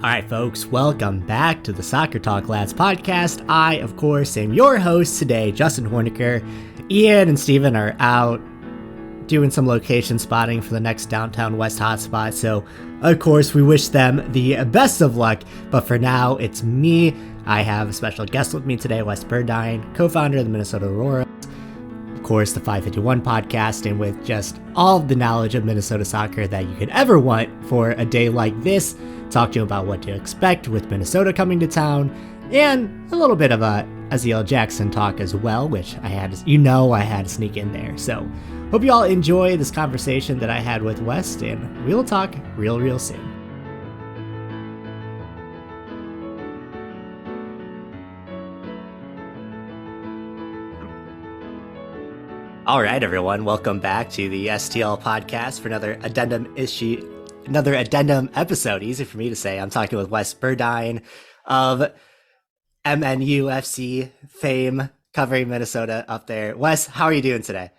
All right, folks, welcome back to the Soccer Talk Lads podcast. I, of course, am your host today, Justin Horniker. Ian and Steven are out doing some location spotting for the next downtown West hotspot, so of course we wish them the best of luck. But for now, it's me. I have a special guest with me today, Wes Burdine, co-founder of the Minnesota Aurora, of course, the 551 podcast, and with just all of the knowledge of Minnesota soccer that you could ever want for a day like this. Talk to you about what to expect with Minnesota coming to town, and a little bit of a Aziel Jackson talk as well, which I had to sneak in there. So hope you all enjoy this conversation that I had with Wes, and we'll talk real soon. All right, everyone, welcome back to the STL podcast for another addendum episode. Easy for me to say. I'm talking with Wes Burdine of MNUFC fame, covering Minnesota up there. Wes, how are you doing today?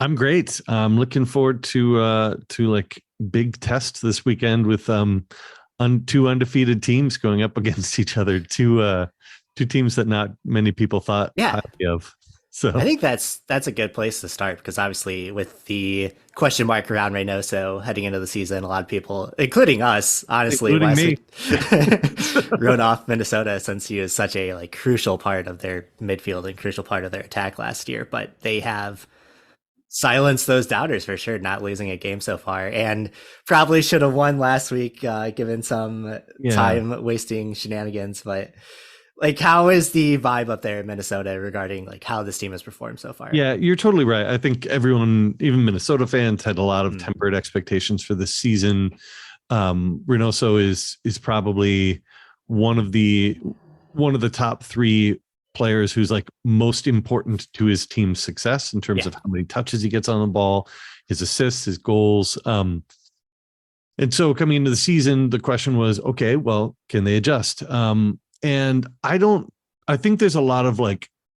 I'm great. I'm looking forward to like big test this weekend with two undefeated teams going up against each other. Two teams that not many people thought highly of. So I think that's a good place to start, because obviously with the question mark around Reynoso heading into the season, a lot of people, including us, honestly, me, wrote off Minnesota since he was such a crucial part of their midfield and crucial part of their attack last year. But they have silenced those doubters for sure, not losing a game so far, and probably should have won last week given some time wasting shenanigans. But how is the vibe up there in Minnesota regarding how this team has performed so far? Yeah, you're totally right. I think everyone, even Minnesota fans, had a lot of tempered expectations for this season. Reynoso is probably one of the top three players who's most important to his team's success in terms of how many touches he gets on the ball, his assists, his goals. And so coming into the season, the question was, okay, well, can they adjust? And I think there's a lot of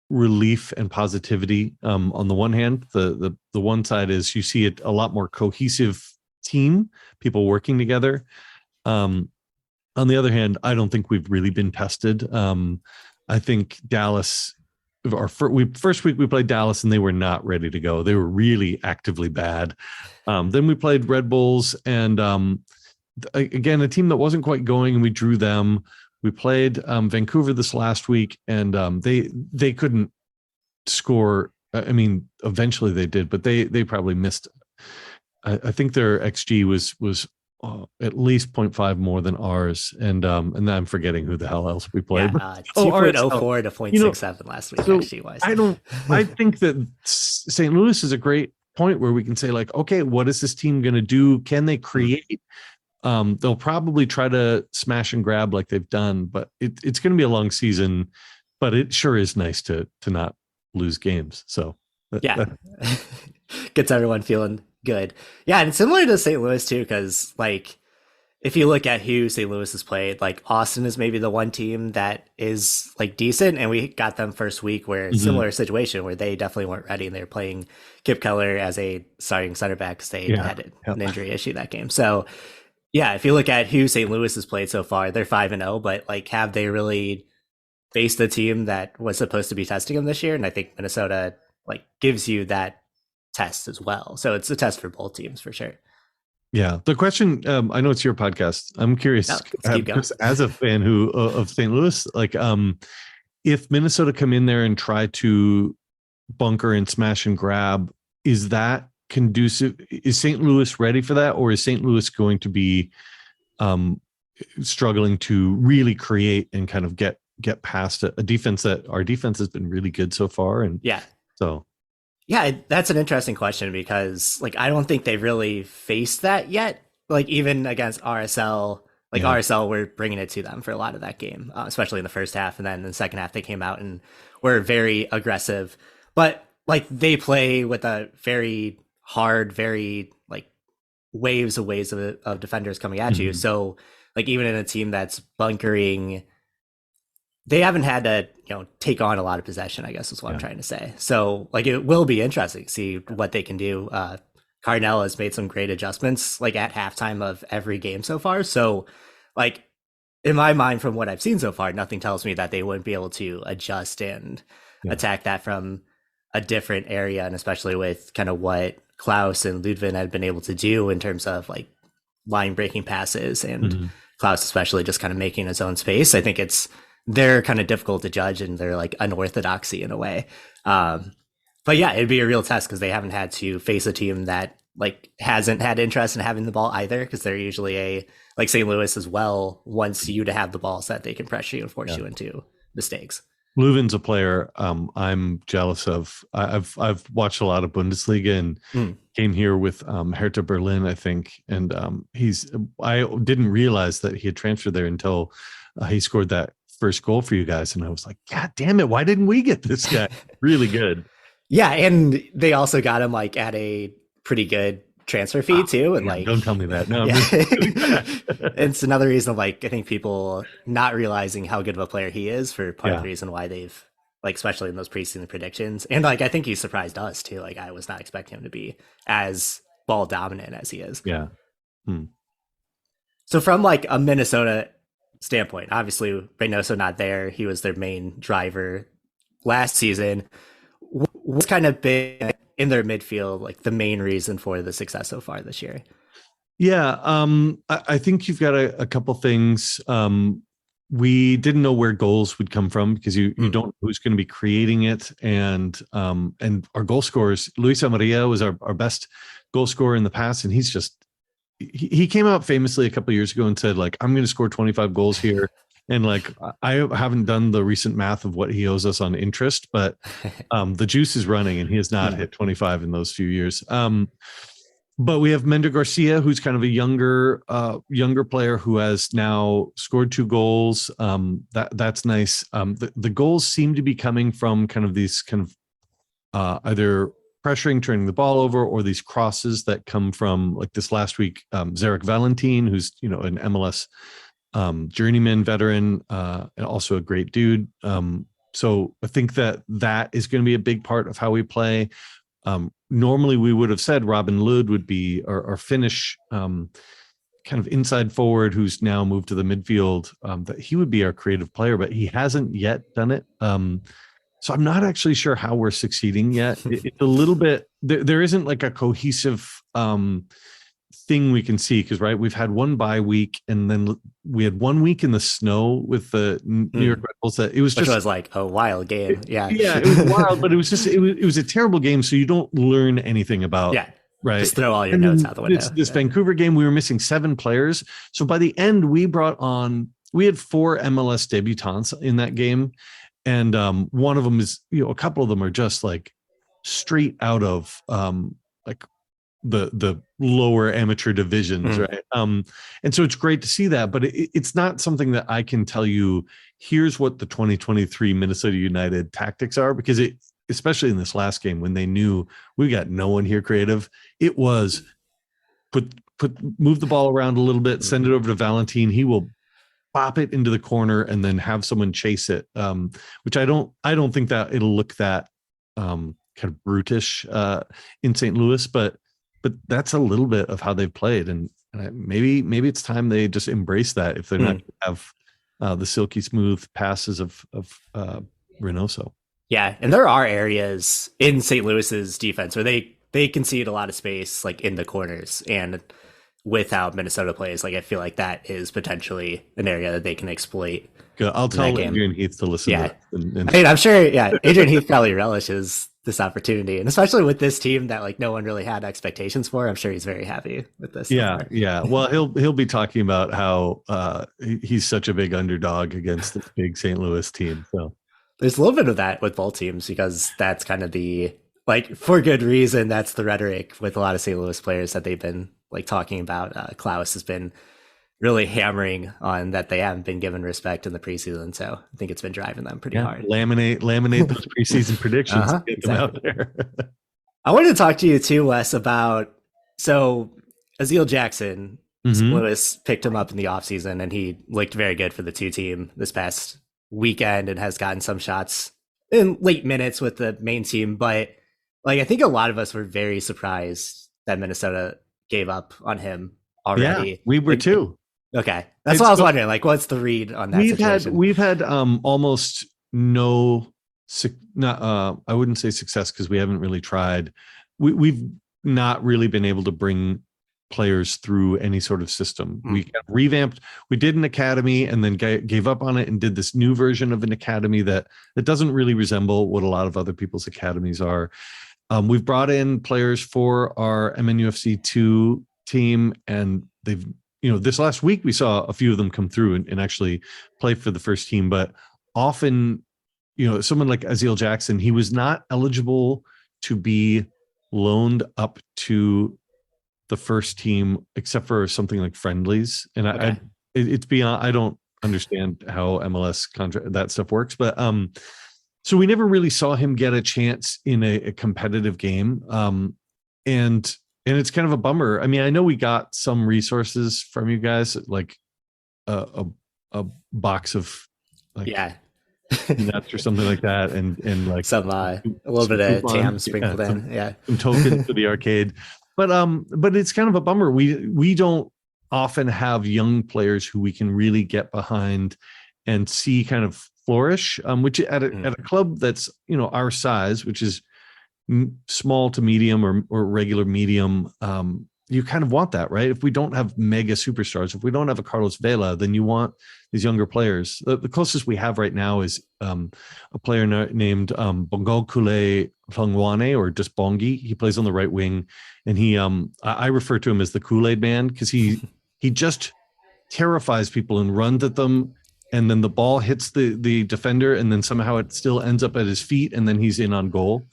relief and positivity. On the one hand, the one side is you see a lot more cohesive team, people working together. On the other hand, I don't think we've really been tested. I think Dallas, first week we played Dallas and they were not ready to go. They were really actively bad. Then we played Red Bulls and again, a team that wasn't quite going, and we drew them. We played Vancouver this last week, and they couldn't score. I mean, eventually they did, but they probably missed. I think their XG was at least 0.5 more than ours, and I'm forgetting who the hell else we played. 2.04 to 0.67 last week. So XG wise, I think that St. Louis is a great point where we can say okay, what is this team going to do? Can they create? They'll probably try to smash and grab like they've done, but it's going to be a long season. But it sure is nice to not lose games. So gets everyone feeling good. Yeah, and similar to St. Louis too, because if you look at who St. Louis has played, Austin is maybe the one team that is decent, and we got them first week where similar situation where they definitely weren't ready, and they were playing Kip Keller as a starting center back because they had an injury issue that game. So. Yeah, if you look at who St. Louis has played so far, they're 5-0, but have they really faced the team that was supposed to be testing them this year? And I think Minnesota gives you that test as well. So it's a test for both teams for sure. Yeah, the question, I know it's your podcast. I'm curious, as a fan of St. Louis, if Minnesota come in there and try to bunker and smash and grab, is that conducive? Is St. Louis ready for that, or is St. Louis going to be struggling to really create and kind of get past a defense that our defense has been really good so far? And that's an interesting question, because I don't think they've really faced that yet. Even against RSL, RSL were bringing it to them for a lot of that game, especially in the first half, and then in the second half they came out and were very aggressive. But they play with a very hard, very waves of defenders coming at you. So even in a team that's bunkering, they haven't had to take on a lot of possession, I guess is what I'm trying to say. So it will be interesting to see what they can do. Cardinal has made some great adjustments at halftime of every game so far. So in my mind, from what I've seen so far, nothing tells me that they wouldn't be able to adjust and attack that from a different area, and especially with kind of what Klaus and Ludwig had been able to do in terms of like line breaking passes, and Klaus especially just kind of making his own space. I think they're kind of difficult to judge, and they're like unorthodoxy in a way. But yeah, it'd be a real test because they haven't had to face a team that like hasn't had interest in having the ball either, because they're usually like St. Louis as well wants you to have the ball so that they can pressure you and force you into mistakes. Leuven's a player I'm jealous of. I've watched a lot of Bundesliga and came here with Hertha Berlin, I think, and I didn't realize that he had transferred there until he scored that first goal for you guys, and I was like, God damn it, why didn't we get this guy? Really good. Yeah, and they also got him like at a pretty good transfer fee too, and like don't tell me that. No, it's another reason like I think people not realizing how good of a player he is for part of the reason why they've like, especially in those preseason predictions, and like I think he surprised us too. Like I was not expecting him to be as ball dominant as he is. Yeah. So from like a Minnesota standpoint, obviously Reynoso not there. He was their main driver last season. What's kind of been in their midfield like the main reason for the success so far this year? Yeah, I think you've got a couple things. We didn't know where goals would come from because you don't know who's going to be creating it, and our goal scorers, Luis Amaria was our best goal scorer in the past, and he came out famously a couple of years ago and said like, I'm going to score 25 goals here. And like, I haven't done the recent math of what he owes us on interest, but the juice is running, and he has not hit 25 in those few years. But we have Mender Garcia, who's kind of a younger player who has now scored 2 goals. That's nice. The goals seem to be coming from kind of these kind of either pressuring, turning the ball over, or these crosses that come from like this last week. Zarek Valentin, who's an MLS journeyman veteran, and also a great dude. So I think that is going to be a big part of how we play. Normally we would have said Robin Lod would be our Finnish kind of inside forward who's now moved to the midfield, that he would be our creative player, but he hasn't yet done it. So I'm not actually sure how we're succeeding yet. It's a little bit, there isn't like a cohesive thing we can see, because we've had one bye week, and then we had 1 week in the snow with the New York Red Bulls. That it was Which just was like a wild game. It was wild, but it was a terrible game. So you don't learn anything about right. Just throw all your notes out the window. This Vancouver game, we were missing 7 players. So by the end, we had 4 MLS debutants in that game, and one of them is a couple of them are just like straight out of like the lower amateur divisions, right? And so it's great to see that, but it's not something that I can tell you, here's what the 2023 Minnesota United tactics are, because especially in this last game when they knew we got no one here creative, it was move the ball around a little bit, send it over to Valentin. He will pop it into the corner and then have someone chase it, which I don't think that it'll look that kind of brutish in St. Louis, but that's a little bit of how they've played, and maybe it's time they just embrace that if they're not going to have the silky smooth passes of Reynoso. Yeah, and there are areas in St. Louis's defense where they concede a lot of space, like in the corners, and with how Minnesota plays, like I feel like that is potentially an area that they can exploit. Good. I'll tell Adrian Heath to listen. Yeah, to this I mean, I'm sure. Yeah, Adrian Heath probably relishes this opportunity, and especially with this team that like no one really had expectations for. I'm sure he's very happy with this. Yeah. Well, he'll be talking about how he's such a big underdog against this big St. Louis team. So there's a little bit of that with both teams, because that's kind of the, like, for good reason, that's the rhetoric with a lot of St. Louis players that they've been like talking about. Klaus has been really hammering on that they haven't been given respect in the preseason. So I think it's been driving them pretty hard. Laminate those preseason predictions. Get them out there. I wanted to talk to you too, Wes, about, so Aziel Jackson, Lewis picked him up in the offseason, and he looked very good for the 2 team this past weekend and has gotten some shots in late minutes with the main team. But like, I think a lot of us were very surprised that Minnesota gave up on him already. Yeah, we were too. Okay, that's what I was wondering. Like, what's the read on that situation? We've had almost no, not I wouldn't say success because we haven't really tried. We've not really been able to bring players through any sort of system. We revamped. We did an academy and then gave up on it and did this new version of an academy that doesn't really resemble what a lot of other people's academies are. We've brought in players for our MNUFC 2 team, and they've, this last week we saw a few of them come through and actually play for the first team. But often, someone like Aziel Jackson, he was not eligible to be loaned up to the first team except for something like friendlies. And it's beyond, I don't understand how MLS contract that stuff works, but so we never really saw him get a chance in a competitive game. And it's kind of a bummer. I mean, I know we got some resources from you guys, like a box of nuts or something like that, and like some a little bit of TAM sprinkled in, some tokens for the arcade. But it's kind of a bummer. We don't often have young players who we can really get behind and see kind of flourish. Which at a club that's our size, which is small to medium or regular medium, you kind of want that, right? If we don't have mega superstars, if we don't have a Carlos Vela, then you want these younger players. The closest we have right now is a player named Bongo Kule Hlongwane, or just Bongi. He plays on the right wing, and he I refer to him as the Kool-Aid man because he just terrifies people and runs at them, and then the ball hits the defender, and then somehow it still ends up at his feet, and then he's in on goal.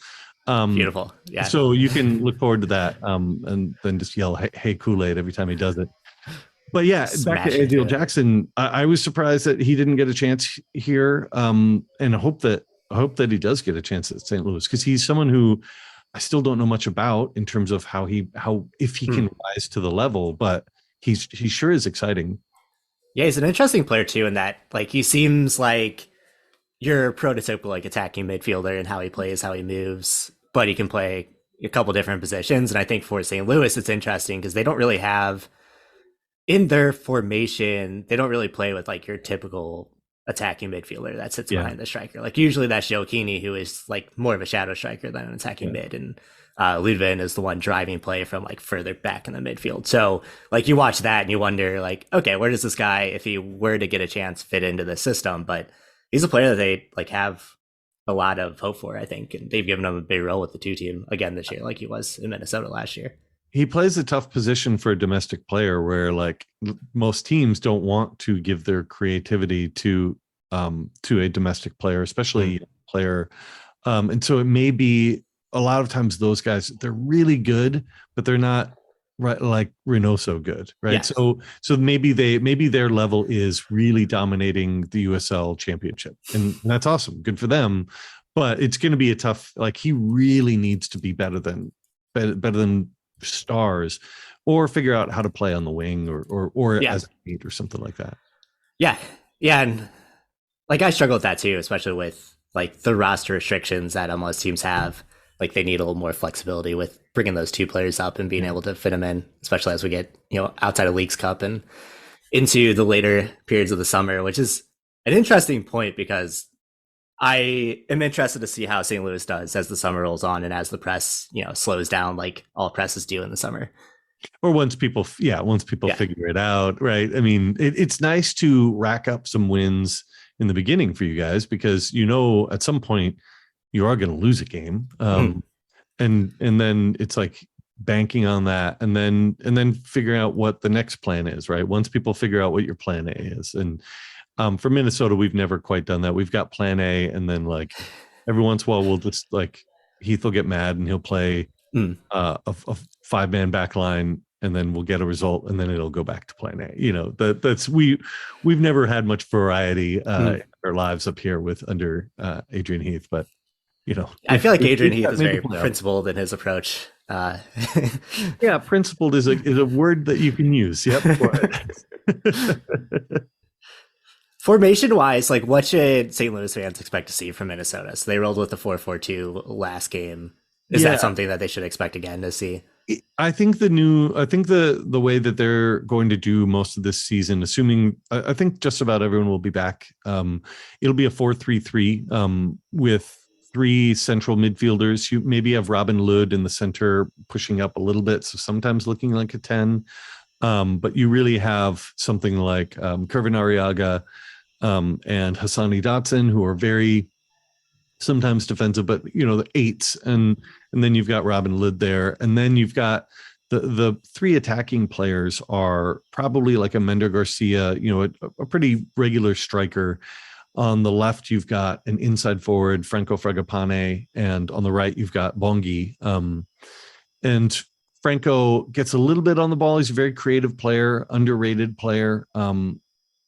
Beautiful. Yeah. So you can look forward to that, and then just yell "Hey Kool-Aid" every time he does it. But yeah, back to Aziel Jackson. I was surprised that he didn't get a chance here, and I hope that he does get a chance at St. Louis, because he's someone who I still don't know much about in terms of how if he can rise to the level, but he sure is exciting. Yeah, he's an interesting player too, in that like he seems like your prototypical like attacking midfielder in how he plays, how he moves, but he can play a couple different positions. And I think for St. Louis, it's interesting because they don't really have in their formation, they don't really play with like your typical attacking midfielder that sits behind the striker. Like usually that's Gioacchini, who is like more of a shadow striker than an attacking mid, and Ludwin is the one driving play from like further back in the midfield. So like you watch that and you wonder like, okay, where does this guy, if he were to get a chance, fit into the system? But he's a player that they like have a lot of hope for, I think, and they've given him a big role with the 2 team again this year, like he was in Minnesota last year. He plays a tough position for a domestic player, where like most teams don't want to give their creativity to a domestic player, especially a player. And so it may be a lot of times those guys, they're really good, but they're not right like Reynoso good, right? Yes. So maybe their level is really dominating the USL Championship, and that's awesome, good for them. But it's going to be a tough. Like he really needs to be better than stars, or figure out how to play on the wing or as a eight or something like that. Yeah, and like I struggle with that too, especially with like the roster restrictions that MLS teams have. Like they need a little more flexibility with bringing those 2 players up and being able to fit them in, especially as we get outside of Leagues Cup and into the later periods of the summer, which is an interesting point because I am interested to see how St. Louis does as the summer rolls on and as the press, slows down like all presses do in the summer. Or once people figure it out, right? I mean, it's nice to rack up some wins in the beginning for you guys, because at some point you are going to lose a game, and then it's like banking on that, and then figuring out what the next plan is, right? Once people figure out what your plan A is, and for Minnesota, we've never quite done that. We've got plan A, and then like every once in a while, we'll just like Heath will get mad and he'll play a 5-man back line, and then we'll get a result, and then it'll go back to plan A. We've never had much variety in our lives up here under Adrian Heath, but I feel like Adrian Heath is very principled in his approach. Yeah, principled is a word that you can use. Yep. Formation wise, like what should St. Louis fans expect to see from Minnesota? So they rolled with the 4-4-2 last game. Is that something that they should expect again to see? I think the way that they're going to do most of this season, assuming I think just about everyone will be back. It'll be a 4-3-3 with three central midfielders. You maybe have Robin Lod in the center pushing up a little bit, so sometimes looking like a 10. But you really have something like Kervin Arriaga and Hassani Dotson, who are very sometimes defensive, but the eights, and then you've got Robin Lod there, and then you've got the three attacking players are probably like a Mender Garcia, a pretty regular striker. On the left, you've got an inside forward, Franco Fragapane, and on the right, you've got Bongi. And Franco gets a little bit on the ball. He's a very creative player, underrated player.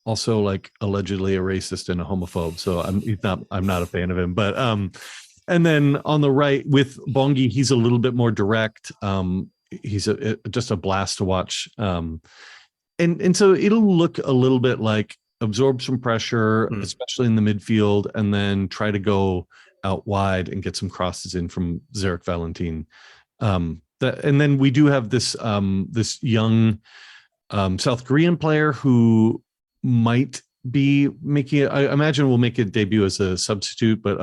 Also, like, allegedly a racist and a homophobe. So I'm not a fan of him. But and then on the right with Bongi, he's a little bit more direct. He's just a blast to watch. And so it'll look a little bit like absorb some pressure, especially in the midfield, and then try to go out wide and get some crosses in from Zarek Valentin. And then we do have this young South Korean player who might be making I imagine will make a debut as a substitute, but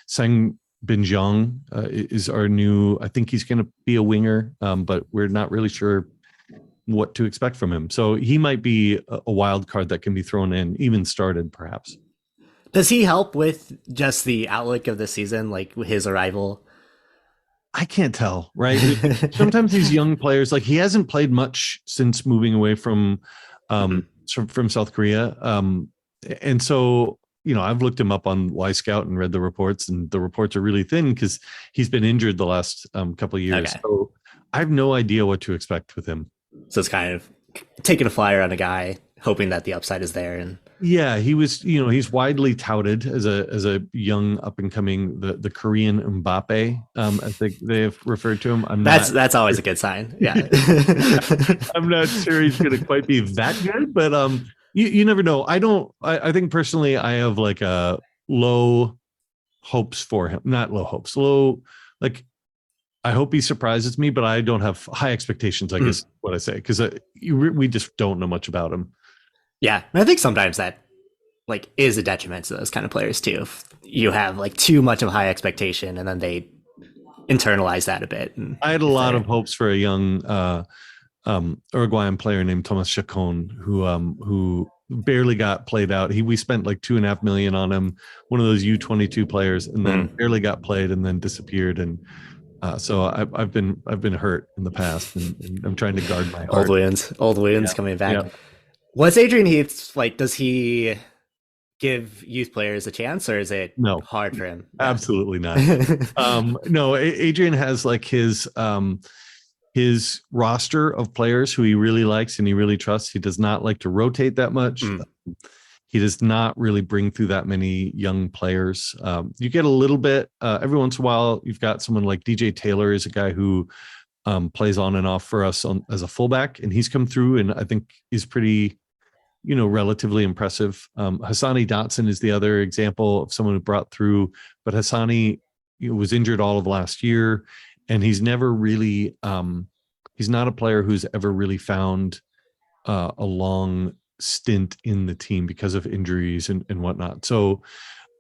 Sang Binjong is our new, I think he's going to be a winger, but we're not really sure what to expect from him. So he might be a wild card that can be thrown in, even started perhaps. Does he help with just the outlook of the season, like his arrival? I can't tell, right? Sometimes these young players, like, he hasn't played much since moving away from South Korea. And so, I've looked him up on Y Scout and read the reports, and the reports are really thin because he's been injured the last couple of years. Okay. So I have no idea what to expect with him. So it's kind of taking a flyer on a guy, hoping that the upside is there. And yeah, he was, he's widely touted as a young up and coming, the Korean Mbappe, as they have referred to him. That's always a good sign. Yeah. I'm not sure he's going to quite be that good, but you never know. I think personally I have like low hopes for him. Not low hopes, like, I hope he surprises me, but I don't have high expectations, I guess what I say, because we just don't know much about him. Yeah, and I think sometimes that like is a detriment to those kind of players too. If you have like too much of a high expectation, and then they internalize that a bit. And I had a lot of hopes for a young Uruguayan player named Thomas Chacon, who barely got played out. We spent like $2.5 million on him, one of those U22 players, and then barely got played and then disappeared. And so I've been hurt in the past, and I'm trying to guard my heart. Old wounds coming back. Yeah. What's Adrian Heath like? Does he give youth players a chance, or is it hard for him? Absolutely not. No, Adrian has like his roster of players who he really likes and he really trusts. He does not like to rotate that much. He does not really bring through that many young players. You get a little bit every once in a while. You've got someone like DJ Taylor is a guy who plays on and off for us as a fullback, and he's come through and I think is pretty, relatively impressive. Hassani Dotson is the other example of someone who brought through, but Hassani was injured all of last year, and he's never really, he's not a player who's ever really found a long stint in the team because of injuries and whatnot. So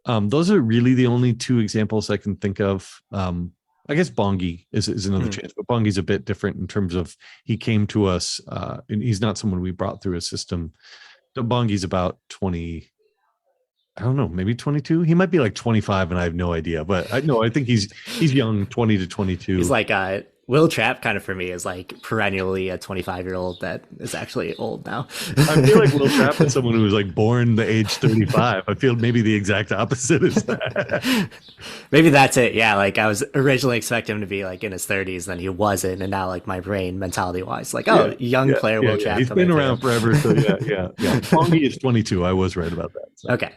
those are really the only two examples I can think of. I guess Bongi is another chance, but Bongi's a bit different in terms of he came to us and he's not someone we brought through a system. Bongi's about 20, I don't know, maybe 22. He might be like 25 and I have no idea, but I think he's young, 20 to 22. He's like Will Trapp kind of for me is like perennially a 25-year-old that is actually old now. I feel like Will Trapp is someone who was like born the age 35. I feel maybe the exact opposite is that. Maybe that's it. Yeah, like I was originally expecting him to be like in his 30s, then he wasn't, and now like my brain mentality wise, like young player Will Trapp. He's been around forever, so yeah. Bongi is 22. I was right about that. So. Okay,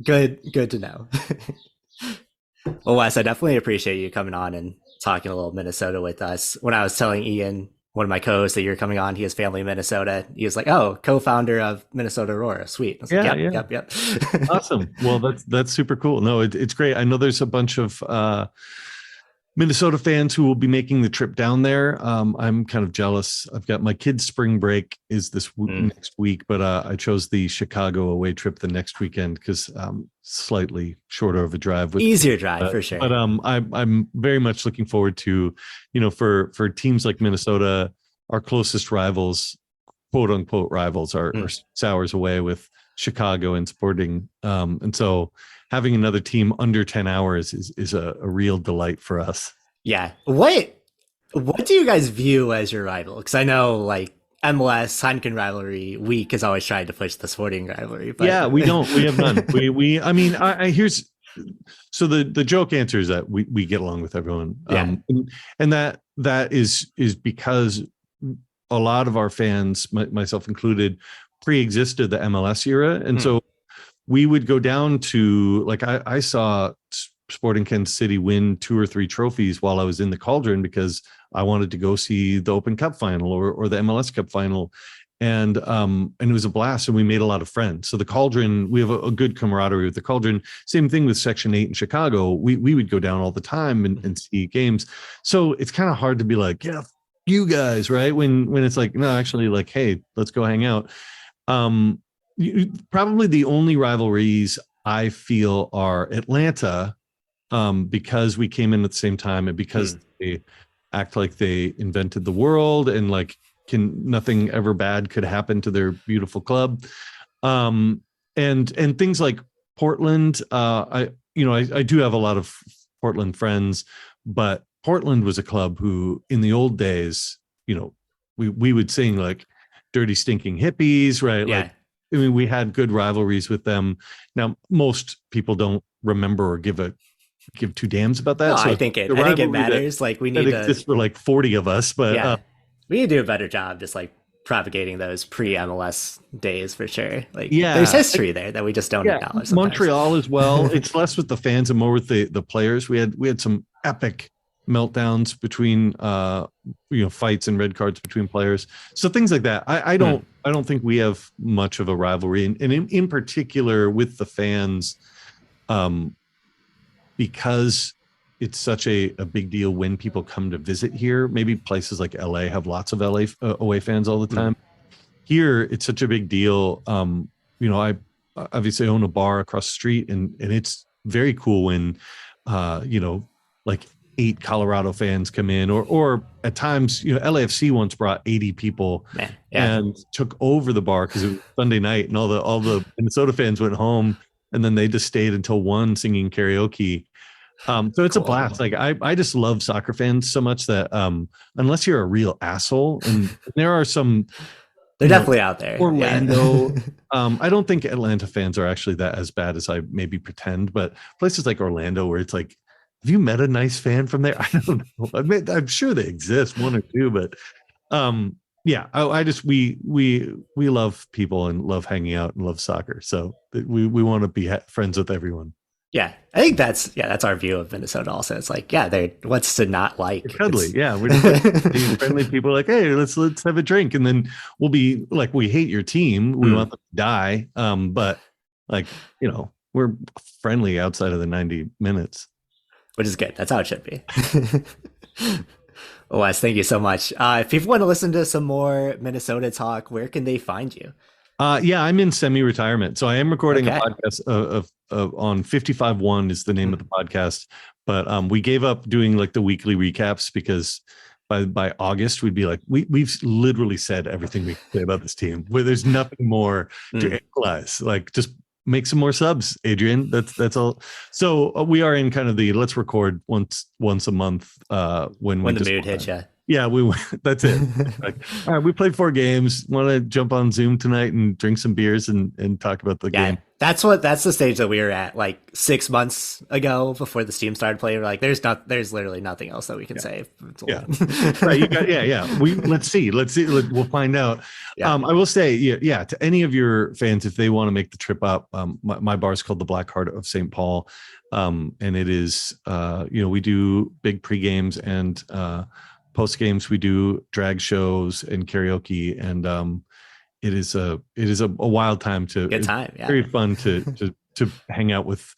good to know. Well, Wes, I definitely appreciate you coming on and talking a little Minnesota with us. When I was telling Ian, one of my co-hosts, that you're coming on, he has family in Minnesota. He was like, "Oh, co-founder of Minnesota Aurora, sweet." I was like, yep. Awesome. Well, that's super cool. No, it's great. I know there's a bunch of Minnesota fans who will be making the trip down there. I'm kind of jealous. I've got my kids' spring break is this next week, but I chose the Chicago away trip the next weekend because slightly shorter of a drive. Easier drive for sure. But I'm very much looking forward to, for teams like Minnesota, our closest rivals, quote unquote rivals, are 6 hours away with Chicago and Sporting, and so having another team under 10 hours is a real delight for us. Yeah. What do you guys view as your rival? Because I know like MLS Heineken rivalry week has always tried to push the Sporting rivalry. But yeah, we don't. We have none. I mean, here's so the joke answer is that we get along with everyone. Yeah. And that is because a lot of our fans, myself included, pre-existed the MLS era, and so we would go down to, like, I saw Sporting Kansas City win 2 or 3 trophies while I was in the Cauldron because I wanted to go see the Open Cup final or the MLS Cup final. And it was a blast, and we made a lot of friends. So the Cauldron, we have a good camaraderie with the Cauldron. Same thing with Section 8 in Chicago. We would go down all the time and see games. So it's kind of hard to be like, yeah, you guys, right? When it's like, no, actually, like, hey, let's go hang out. Probably the only rivalries I feel are Atlanta, because we came in at the same time and because they act like they invented the world and like nothing ever bad could happen to their beautiful club. And things like Portland. I do have a lot of Portland friends, but Portland was a club who in the old days, we would sing like Dirty Stinking Hippies, right? Yeah. Like, I mean, we had good rivalries with them. Now, most people don't remember or give 2 damns about that. No, so I think it matters. Like we need to exist for like 40 of us, but we need to do a better job just like propagating those pre-MLS days for sure. Like, yeah, there's history there that we just don't acknowledge. Sometimes. Montreal as well. It's less with the fans and more with the players. We had some epic meltdowns between fights and red cards between players, so things like that. I don't think we have much of a rivalry, and in particular with the fans, because it's such a big deal when people come to visit here. Maybe places like LA have lots of LA away fans all the time. Here it's such a big deal. I obviously own a bar across the street, and it's very cool when like 8 Colorado fans come in, or at times, LAFC once brought 80 people and took over the bar because it was Sunday night, and all the Minnesota fans went home, and then they just stayed until 1 singing karaoke. So it's a blast. Like I just love soccer fans so much that unless you're a real asshole, and there are some, they're definitely out there. Orlando. I don't think Atlanta fans are actually that as bad as I maybe pretend, but places like Orlando where it's like, have you met a nice fan from there? I don't know. I'm sure they exist, 1 or 2, but we love people and love hanging out and love soccer. So we want to be friends with everyone. Yeah, I think that's our view of Minnesota. Also, it's like, what's to not like? They're cuddly, we're just friendly people. Like, hey, let's have a drink, and then we'll be like, we hate your team, we want them to die, but like, we're friendly outside of the 90 minutes. Which is good. That's how it should be. Wes, thank you so much. If people want to listen to some more Minnesota talk, where can they find you? I'm in semi-retirement. So I am recording a podcast of on 55-1 is the name of the podcast. But we gave up doing like the weekly recaps because by August, we'd be like, we've literally said everything we can say about this team, where there's nothing more to analyze. Like, just make some more subs, Adrian. That's all. So we are in kind of the let's record once a month when the mood hits you. Yeah, that's it. Like, all right, we played 4 games. Want to jump on Zoom tonight and drink some beers and talk about the game. That's the stage that we were at like 6 months ago before the Steam started playing. We're like, there's literally nothing else that we can say. Right. Let's see. We'll find out. I will say, to any of your fans, if they want to make the trip up, my bar is called the Black Heart of St. Paul. And it is, we do big pre-games and post games. We do drag shows and karaoke, and it is a wild time to good time. Yeah. Very fun to hang out with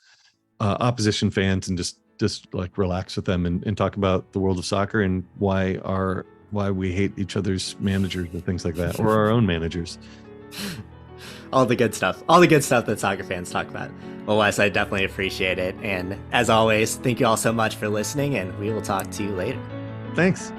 opposition fans and just just like relax with them and talk about the world of soccer and why we hate each other's managers and things like that, or our own managers. All the good stuff that soccer fans talk about. Well, Wes, I definitely appreciate it. And as always, thank you all so much for listening, and we will talk to you later. Thanks.